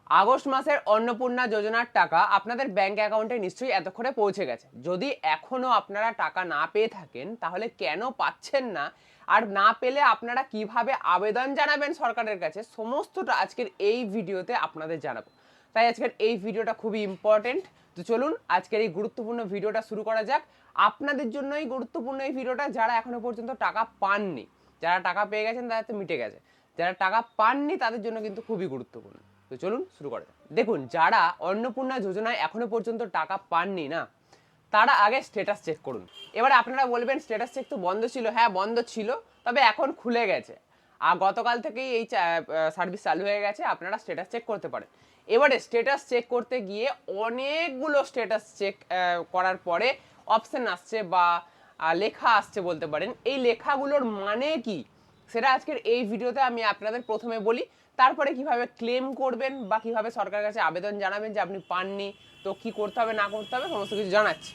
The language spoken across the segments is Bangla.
আগস্ট মাসের অন্নপূর্ণা যোজনার টাকা আপনাদের ব্যাংক অ্যাকাউন্টে নিশ্চয়ই এতক্ষণে পৌঁছে গেছে। যদি এখনো আপনারা টাকা না পেয়ে থাকেন তাহলে কেন পাচ্ছেন না, আর না পেলে আপনারা কিভাবে আবেদন জানাবেন সরকারের কাছে, সমস্তটা আজকের এই ভিডিওতে আপনাদের জানাবো। তাই আজকের এই ভিডিওটা খুবই ইম্পর্টেন্ট। তো চলুন আজকের এই গুরুত্বপূর্ণ ভিডিওটা শুরু করা যাক। আপনাদের জন্যই গুরুত্বপূর্ণ এই ভিডিওটা, যারা এখনো পর্যন্ত টাকা পাননি। যারা টাকা পেয়ে গেছেন তাদের তো মিটে গেছে, যারা টাকা পাননি তাদের জন্য কিন্তু খুবই গুরুত্বপূর্ণ। তো চলুন শুরু করা যাক। দেখুন, যারা অন্নপূর্ণা যোজনায় এখনো পর্যন্ত টাকা পাননি না, তারা আগে স্ট্যাটাস চেক করুন। এবারে আপনারা বলবেন স্ট্যাটাস চেক তো বন্ধ ছিল। হ্যাঁ, বন্ধ ছিল, তবে এখন খুলে গেছে। আর গতকাল থেকেই এই সার্ভিস চালু হয়ে গেছে, আপনারা স্ট্যাটাস চেক করতে পারেন। এবারে স্ট্যাটাস চেক করতে গিয়ে অনেকগুলো স্ট্যাটাস চেক করার পরে অপশন আসছে বা লেখা আসছে বলতে পারেন। এই লেখাগুলোর মানে কি সেটা আজকের এই ভিডিওতে আমি আপনাদের প্রথমে বলি, তারপরে কিভাবে ক্লেম করবেন বা কিভাবে সরকারের কাছে আবেদন জানাবেন যে আপনি পাননি, তো কি করতে হবে না করতে হবে সমস্ত কিছু জানাচ্ছি।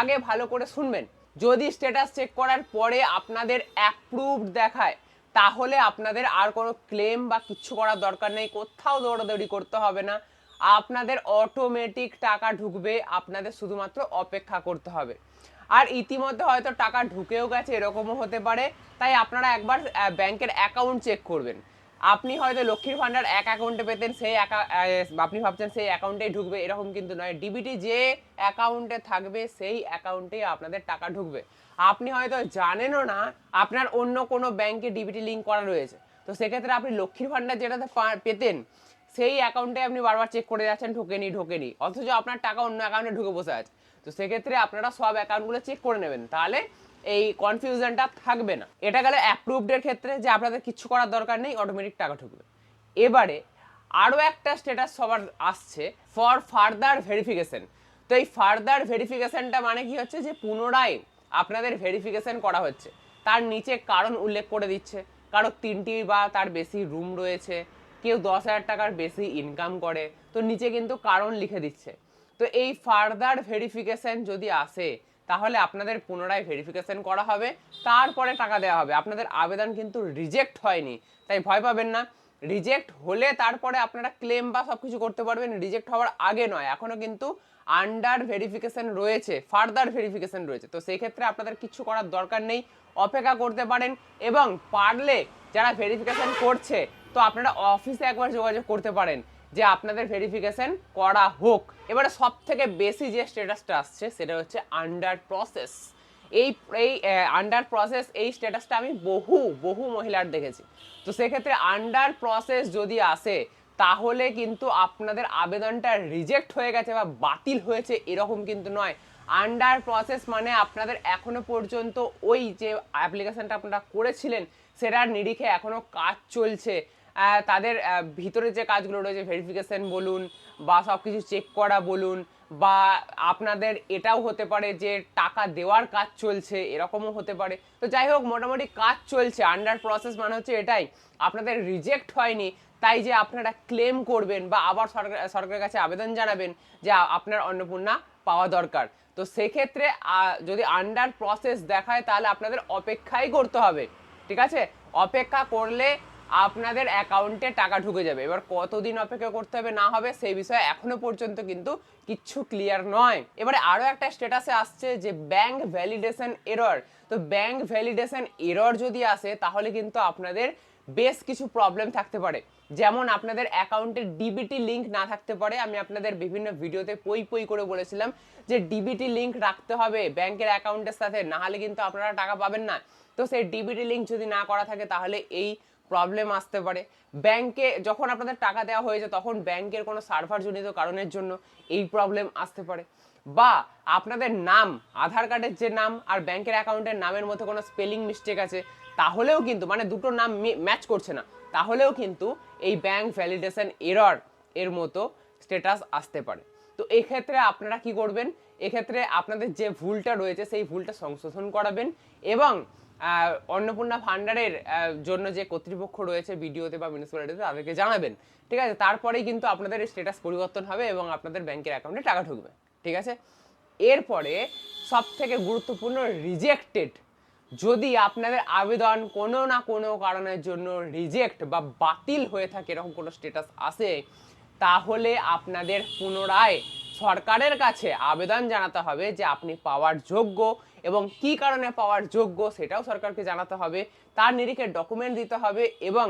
আগে ভালো করে শুনবেন। যদি স্ট্যাটাস চেক করার পরে আপনাদের অ্যাপ্রুভড দেখায়, তাহলে আপনাদের আর কোনো ক্লেম বা কিচ্ছু করার দরকার নেই, কোথাও দৌড়াদৌড়ি করতে হবে না। আপনাদের অটোমেটিক টাকা ঢুকবে, আপনাদের শুধুমাত্র অপেক্ষা করতে হবে। আর ইতিমধ্যে হয়তো টাকা ঢুকেও গেছে, এরকমও হতে পারে। তাই আপনারা একবার ব্যাংকের অ্যাকাউন্ট চেক করবেন। আপনি হয়তো লক্ষ্মীর ভান্ডার এক অ্যাকাউন্টে পেতেন, সেই আপনি ভাবছেন সেই অ্যাকাউন্টেই ঢুকবে, এরকম কিন্তু নয়। ডিবিটি যে অ্যাকাউন্টে থাকবে সেই অ্যাকাউন্টেই আপনাদের টাকা ঢুকবে। আপনি হয়তো জানেনও না আপনার অন্য কোনো ব্যাংকে ডিবিটি লিঙ্ক করা রয়েছে। তো সেক্ষেত্রে আপনি লক্ষ্মীর ভান্ডার যেটাতে পেতেন সেই অ্যাকাউন্টে আপনি বারবার চেক করে যাচ্ছেন ঢোকেনি, অথচ আপনার টাকা অন্য অ্যাকাউন্টে ঢুকে বসে আছে। তো সেক্ষেত্রে আপনারা সব অ্যাকাউন্টগুলো চেক করে নেবেন, তাহলে এই কনফিউশনটা থাকবে না। এটা গেল অ্যাপ্রুভডের ক্ষেত্রে, যে আপনাদের কিছু করার দরকার নেই, অটোমেটিক টাকা ঢুকবে। এবারে আরও একটা স্ট্যাটাস সবার আসছে, ফর ফার্দার ভেরিফিকেশন। তো এই ফার্দার ভেরিফিকেশনটা মানে কি হচ্ছে, যে পুনরায় আপনাদের ভেরিফিকেশন করা হচ্ছে। তার নিচে কারণ উল্লেখ করে দিচ্ছে, কারো 3টি বা তার বেশি রুম রয়েছে, কেউ 10,000 টাকার বেশি ইনকাম করে, তো নিচে কিন্তু কারণ লিখে দিচ্ছে। তো এই ফার্দার ভেরিফিকেশন যদি আসে তাহলে আপনাদের পুনরায় ভেরিফিকেশন করা হবে, তারপরে টাকা দেওয়া হবে। আপনাদের আবেদন কিন্তু রিজেক্ট হয়নি, তাই ভয় পাবেন না। রিজেক্ট হলে তারপরে আপনারা ক্লেম বা সব কিছু করতে পারবেন, রিজেক্ট হওয়ার আগে নয়। এখনও কিন্তু আন্ডার ভেরিফিকেশন রয়েছে, ফার্দার ভেরিফিকেশন রয়েছে। তো সেই ক্ষেত্রে আপনাদের কিছু করার দরকার নেই, অপেক্ষা করতে পারেন। এবং পারলে যারা ভেরিফিকেশন করছে, তো আপনারা অফিসে একবার যোগাযোগ করতে পারেন যে আপনাদের ভেরিফিকেশন করা হোক। এবারে সব থেকে বেশি যে স্ট্যাটাসটা আসছে সেটা হচ্ছে আন্ডার প্রসেস। এই এই আন্ডার প্রসেস, এই স্ট্যাটাসটা আমি বহু বহু মহিলার দেখেছি। তো সেক্ষেত্রে আন্ডার প্রসেস যদি আসে তাহলে কিন্তু আপনাদের আবেদনটা রিজেক্ট হয়ে গেছে বা বাতিল হয়েছে এরকম কিন্তু নয়। আন্ডার প্রসেস মানে আপনাদের এখনো পর্যন্ত ওই যে অ্যাপ্লিকেশনটা আপনারা করেছিলেন সেটার নিরিখে এখনো কাজ চলছে। তাদের ভিতরে যে কাজগুলো রয়েছে, ভেরিফিকেশন বলুন বা সব কিছু চেক করা বলুন, বা আপনাদের এটাও হতে পারে যে টাকা দেওয়ার কাজ চলছে, এরকমও হতে পারে। তো যাই হোক, মোটামুটি কাজ চলছে। আন্ডার প্রসেস মানে হচ্ছে এটাই, আপনাদের রিজেক্ট হয়নি, তাই যে আপনারা ক্লেম করবেন বা আবার সরকারের কাছে আবেদন জানাবেন যে আপনার অন্নপূর্ণা পাওয়া দরকার। তো সেক্ষেত্রে যদি আন্ডার প্রসেস দেখায় তাহলে আপনাদের অপেক্ষাই করতে হবে। ঠিক আছে, অপেক্ষা করলে আপনাদের অ্যাকাউন্টে টাকা ঢুকে যাবে। এবার কতদিন অপেক্ষা করতে হবে না হবে সেই বিষয়ে এখনো পর্যন্ত কিন্তু কিচ্ছু ক্লিয়ার নয়। এবারে আরও একটা স্ট্যাটাসে আসছে যে ব্যাংক ভ্যালিডেশন এরর। তো ব্যাংক ভ্যালিডেশন এরর যদি আসে তাহলে কিন্তু আপনাদের বেশ কিছু প্রবলেম থাকতে পারে। যেমন আপনাদের অ্যাকাউন্টে ডিবিটি লিঙ্ক না থাকতে পারে। আমি আপনাদের বিভিন্ন ভিডিওতে পই করে বলেছিলাম যে ডিবিটি লিঙ্ক রাখতে হবে ব্যাংকের অ্যাকাউন্টের সাথে, না হলে কিন্তু আপনারা টাকা পাবেন না। তো সেই ডিবিটি লিঙ্ক যদি না করা থাকে তাহলে এই প্রবলেম আসতে পারে। ব্যাংকে যখন আপনাদের টাকা দেওয়া হয়েছে তখন ব্যাংকের কোনো সার্ভারজনিত কারণের জন্য এই প্রবলেম আসতে পারে। বা আপনাদের নাম, আধার কার্ডের যে নাম আর ব্যাংকের অ্যাকাউন্টের নামের মধ্যে কোনো স্পেলিং মিস্টেক আছে, তাহলেও কিন্তু মানে দুটো নাম ম্যাচ করছে না, তাহলেও কিন্তু এই ব্যাংক ভ্যালিডেশন এরর এর মতো স্ট্যাটাস আসতে পারে। তো এক্ষেত্রে আপনারা কি করবেন, এক্ষেত্রে আপনাদের যে ভুলটা রয়েছে সেই ভুলটা সংশোধন করাবেন এবং অন্নপূর্ণা ভান্ডারের জন্য যে কর্তৃপক্ষ রয়েছে বিডিওতে বা মিউনিসিপ্যালিটিতে তাদেরকে জানাবেন। ঠিক আছে, তারপরেই কিন্তু আপনাদের স্ট্যাটাস পরিবর্তন হবে এবং আপনাদের ব্যাংকের অ্যাকাউন্টে টাকা ঢুকবে। ঠিক আছে, এরপরে সব থেকে গুরুত্বপূর্ণ রিজেক্টেড। যদি আপনাদের আবেদন কোনো না কোনো কারণের জন্য রিজেক্ট বা বাতিল হয়ে থাকে, এরকম কোনো স্ট্যাটাস আসে, তাহলে আপনাদের পুনরায় সরকারের কাছে আবেদন জানাতে হবে যে আপনি পাওয়ার যোগ্য, এবং কি কারণে পাওয়ার যোগ্য সেটাও সরকারকে জানাতে হবে। তার নিরিখে ডকুমেন্ট দিতে হবে এবং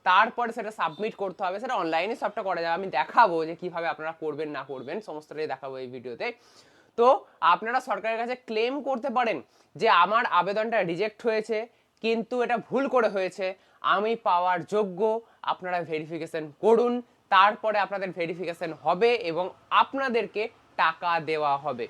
তারপরে সেটা সাবমিট করতে হবে। সেটা অনলাইনে সবটা করা যাবে, আমি দেখাবো যে কিভাবে আপনারা করবেন না করবেন, সমস্তটাই দেখাবো এই ভিডিওতে। তো আপনারা সরকারের কাছে ক্লেম করতে পারেন যে আমার আবেদনটা রিজেক্ট হয়েছে, কিন্তু এটা ভুল করে হয়েছে, আমি পাওয়ার যোগ্য, আপনারা ভেরিফিকেশন করুন। তারপরে আপনাদের ভেরিফিকেশন হবে এবং আপনাদেরকে টাকা দেওয়া হবে।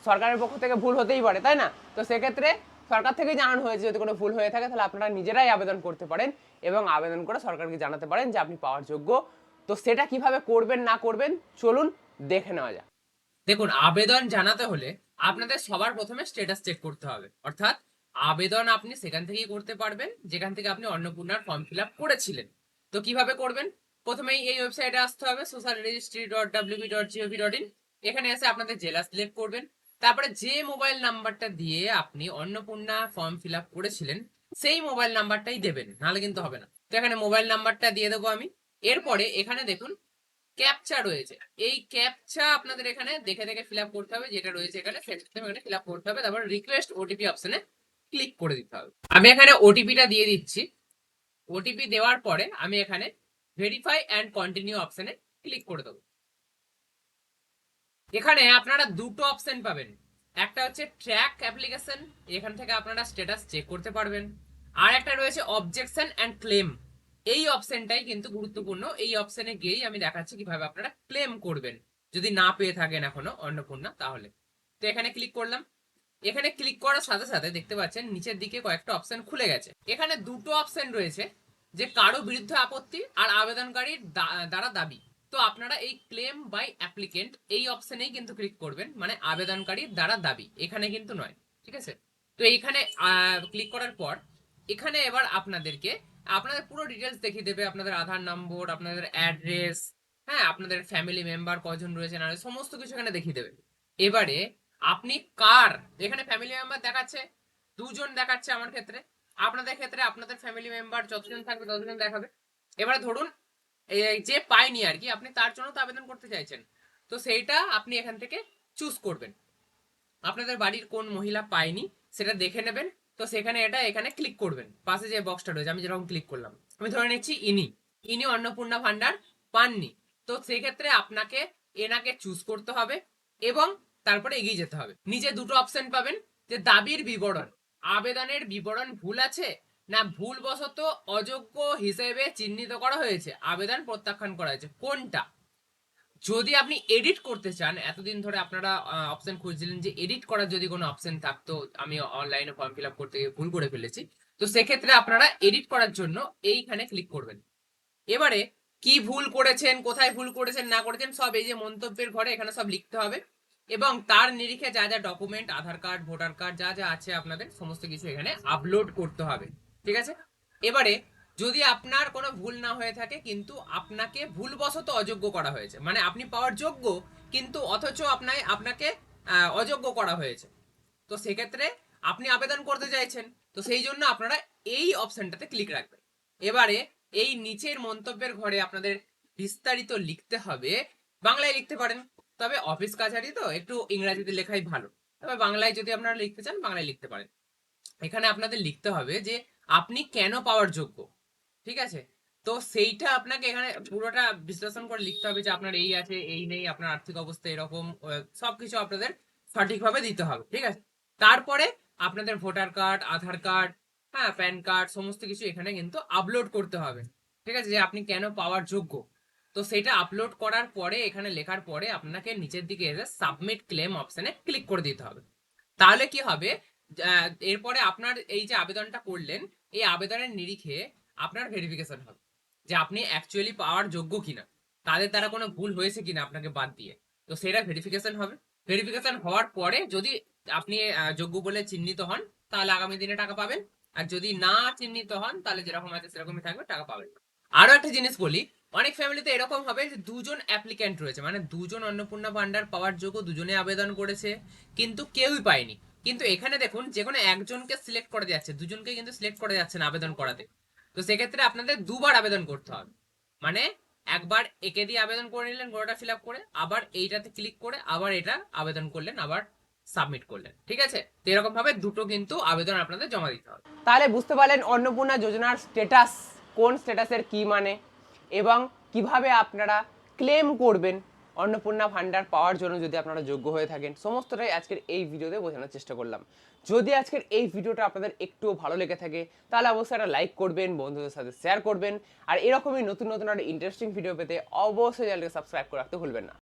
সরকারের পক্ষ থেকে ভুল হতেই পারে, তাই না? তো সেক্ষেত্রে সরকার থেকেই জানানো হয়েছে, যদি কোনো ভুল হয়ে থাকে তাহলে আপনারা নিজেরাই আবেদন করতে পারেন এবং আবেদন করে সরকারকে জানাতে পারেন যে আপনি পাওয়ার যোগ্য। তো সেটা কিভাবে করবেন না করবেন চলুন দেখে নেওয়া যাক। দেখুন, আবেদন জানাতে হলে আপনাদের সবার প্রথমে স্ট্যাটাস চেক করতে হবে, অর্থাৎ আবেদন আপনি সেখান থেকেই করতে পারবেন যেখান থেকে আপনি অন্নপূর্ণার ফর্ম ফিল আপ করেছিলেন। তো কিভাবে করবেন? প্রথমেই এই ওয়েবসাইটে আসতে হবে, socialregistry.wp.gov.in। এখানে এসে আপনাদের জেলা সিলেক্ট করবেন, তারপরে যে মোবাইল নাম্বারটা দিয়ে আপনি অন্নপূর্ণা ফর্ম ফিল আপ করেছিলেন সেই মোবাইল নাম্বারটাই দেবেন, নাহলে কিন্তু হবে না। তো এখানে মোবাইল নাম্বারটা দিয়ে দেবো আমি। এরপরে এখানে দেখুন ক্যাপচা রয়েছে, এই ক্যাপচা আপনাদের এখানে দেখে দেখে ফিল আপ করতে হবে, যেটা রয়েছে এখানে সেটা ফিল আপ করতে হবে। তারপর রিকোয়েস্ট ওটিপি অপশনে ক্লিক করে দিতে হবে। আমি এখানে ওটিপিটা দিয়ে দিচ্ছি। ওটিপি দেওয়ার পরে আমি এখানে ভেরিফাই অ্যান্ড কন্টিনিউ অপশনে ক্লিক করে দেবো। এখানে আপনারা দুটো অপশন পাবেন, একটা হচ্ছে ট্র্যাক অ্যাপ্লিকেশন, এখান থেকে আপনারা স্ট্যাটাস চেক করতে পারবেন, আর একটা রয়েছে অবজেকশন অ্যান্ড ক্লেম। এই অপশনটাই কিন্তু গুরুত্বপূর্ণ, এই অপশনে গিয়েই আমি দেখাচ্ছি কিভাবে আপনারা ক্লেম করবেন যদি না পেয়ে থাকেন এখনো অন্নপূর্ণা তাহলে। তো এখানে ক্লিক করলাম। এখানে ক্লিক করার সাথে সাথে দেখতে পাচ্ছেন নিচের দিকে কয়েকটা অপশন খুলে গেছে। এখানে দুটো অপশন রয়েছে, যে কারো বিরুদ্ধে আপত্তি আর আবেদনকারীর দ্বারা দাবি। তো আপনারা এই ক্লেম বাই অ্যাপ্লিকেন্ট এই অপশনেই কিন্তু ক্লিক করবেন, মানে আবেদনকারীর দ্বারা দাবি, এখানে কিন্তু নয়, ঠিক আছে? তো এইখানে ক্লিক করার পর এখানে এবার আপনাদেরকে আপনাদের পুরো ডিটেলস দেখিয়ে দেবে, আপনাদের আধার নম্বর, আপনাদের অ্যাড্রেস, হ্যাঁ, আপনাদের ফ্যামিলি মেম্বার কজন রয়েছে না সমস্ত কিছু এখানে দেখিয়ে দেবে। এবারে আপনি কার, এখানে ফ্যামিলি মেম্বার দেখাচ্ছে, দুজন দেখাচ্ছে আমার ক্ষেত্রে, আপনাদের ক্ষেত্রে আপনাদের ফ্যামিলি মেম্বার যতজন থাকবে ততজন দেখাবে। এবারে ধরুন যে পায়নি আর কি, আপনি তার জন্য তো আবেদন করতে চাইছেন, তো সেইটা আপনি এখান থেকে চুজ করবেন। আপনাদের বাড়ির কোন মহিলা পায়নি সেটা দেখে নেবেন, তো সেখানে এখানে ক্লিক করবেন, পাশে যে বক্সটা রয়েছে আমি যেরকম ক্লিক করলাম, আমি ধরে নিচ্ছি ইনি অন্নপূর্ণা ভান্ডার পাননি, তো সেক্ষেত্রে আপনাকে এনাকে চুজ করতে হবে এবং তারপরে এগিয়ে যেতে হবে। নিচে দুটো অপশন পাবেন, যে দাবির বিবরণ, আবেদনের বিবরণ ভুল আছে না ভুলবশত অযোগ্য হিসেবে চিহ্নিত করা হয়েছে, আবেদন প্রত্যাখ্যান করা হয়েছে, কোনটা? যদি আপনি এডিট করতে চান, এতদিন ধরে আপনারা অপশন খুঁজছিলেন যে এডিট করার যদি কোনো অপশন থাকতো, আমি অনলাইনে ফর্ম ফিল আপ করতে গিয়ে ভুল করে ফেলেছি, তো সেক্ষেত্রে আপনারা এডিট করার জন্য এইখানে ক্লিক করবেন। এবারে কি ভুল করেছেন, কোথায় ভুল করেছেন না করেছেন সব এই যে মন্তব্যের ঘরে এখানে সব লিখতে হবে, এবং তার নিরিখে যা যা ডকুমেন্ট, আধার কার্ড, ভোটার কার্ড, যা যা আছে আপনাদের সমস্ত কিছু এখানে আপলোড করতে হবে, ঠিক আছে? এবারে যদি আপনার কোনো ভুল না হয়ে থাকে কিন্তু আপনাকে ভুলবশত অযোগ্য করা হয়েছে, মানে আপনি পাওয়ার যোগ্য কিন্তু অথচ আপনাকে অযোগ্য করা হয়েছে, তো সেক্ষেত্রে আপনি আবেদন করতে চাইছেন, তো সেই জন্য আপনারা এই অপশনটাতে ক্লিক রাখবেন। এবারে এই নিচের মন্তব্যের ঘরে আপনাদের বিস্তারিত লিখতে হবে, বাংলায় লিখতে পারেন, তবে অফিস কাছারি তো একটু ইংরেজিতে লেখাই ভালো, তবে বাংলায় যদি আপনারা লিখতে চান বাংলায় লিখতে পারেন। এখানে আপনাদের লিখতে হবে যে আপনি কেন পাওয়ার যোগ্য, ঠিক আছে? তো সেইটা আপনাকে এখানে পুরোটা বিশ্লেষণ করে লিখতে হবে, যে আপনার এই আছে, এই নেই, আপনার আর্থিক অবস্থা এরকম, সবকিছু আপনাদের সঠিকভাবে দিতে হবে, ঠিক আছে? তারপরে আপনাদের ভোটার কার্ড, আধার কার্ড, হ্যাঁ, প্যান কার্ড, সমস্ত কিছু এখানে কিন্তু আপলোড করতে হবে, ঠিক আছে, যে আপনি কেন পাওয়ার যোগ্য। তো সেটা আপলোড করার পরে এখানে লেখার পরে আপনাকে নিচের দিকে এসে সাবমিট ক্লেম অপশনে ক্লিক করে দিতে হবে। তাহলে কি হবে, এরপরে আপনার এই যে আবেদনটা করলেন, এই আবেদনের নিরিখে আপনার ভেরিফিকেশন হবে যে আপনি অ্যাকচুয়ালি পাওয়ার যোগ্য কিনা, তাদের দ্বারা কোনো ভুল হয়েছে কিনা আপনাকে বাদ দিয়ে, তো সেটা ভেরিফিকেশন হবে। ভেরিফিকেশন হওয়ার পরে যদি আপনি যোগ্য বলে চিহ্নিত হন তাহলে আগামী দিনে টাকা পাবেন, আর যদি না চিহ্নিত হন তাহলে যেরকম আছে সেরকমই থাকবে, টাকা পাবেন। আরো একটা জিনিস বলি, অনেক ফ্যামিলিতে এরকম হবে যে দুজন অ্যাপ্লিক্যান্ট রয়েছে, মানে দুজন অন্নপূর্ণা ভান্ডার পাওয়ার যোগ্য, দুজনে আবেদন করেছে কিন্তু কেউই পায়নি, কিন্তু এখানে দেখুন যে কোনো একজনকে সিলেক্ট করা যাচ্ছে, দুজনকে কিন্তু সিলেক্ট করা যাচ্ছে না আবেদন করাতে। তো সেক্ষেত্রে আপনাদের দুবার আবেদন করতে হবে, মানে একবার একে দিয়ে আবেদন করে নিলেন গোটাটা ফিল আপ করে, আবার এইটাতে ক্লিক করে আবার এটা আবেদন করলেন, আবার সাবমিট করলেন। ঠিক আছে, তো এরকম ভাবে দুটো কিন্তু আবেদন আপনাদের জমা দিতে হবে। তাহলে বুঝতে পারলেন অন্নপূর্ণা যোজনার স্ট্যাটাস, কোন স্ট্যাটাসের কি মানে, এবং কিভাবে আপনারা ক্লেম করবেন অন্নপূর্ণা ভান্ডার পাওয়ার জন্য যদি আপনারা যোগ্য হয়ে থাকেন। সমস্তটাই আজকের এই ভিডিওতে বোঝানোর চেষ্টা করলাম। যদি আজকের এই ভিডিওটা আপনাদের একটুও ভালো লেগে থাকে তাহলে অবশ্যই একটা লাইক করবেন, বন্ধুদের সাথে শেয়ার করবেন, আর এরকমই নতুন নতুন একটা ইন্টারেস্টিং ভিডিও পেতে অবশ্যই চ্যানেলকে সাবস্ক্রাইব করে রাখতে ভুলবেন না।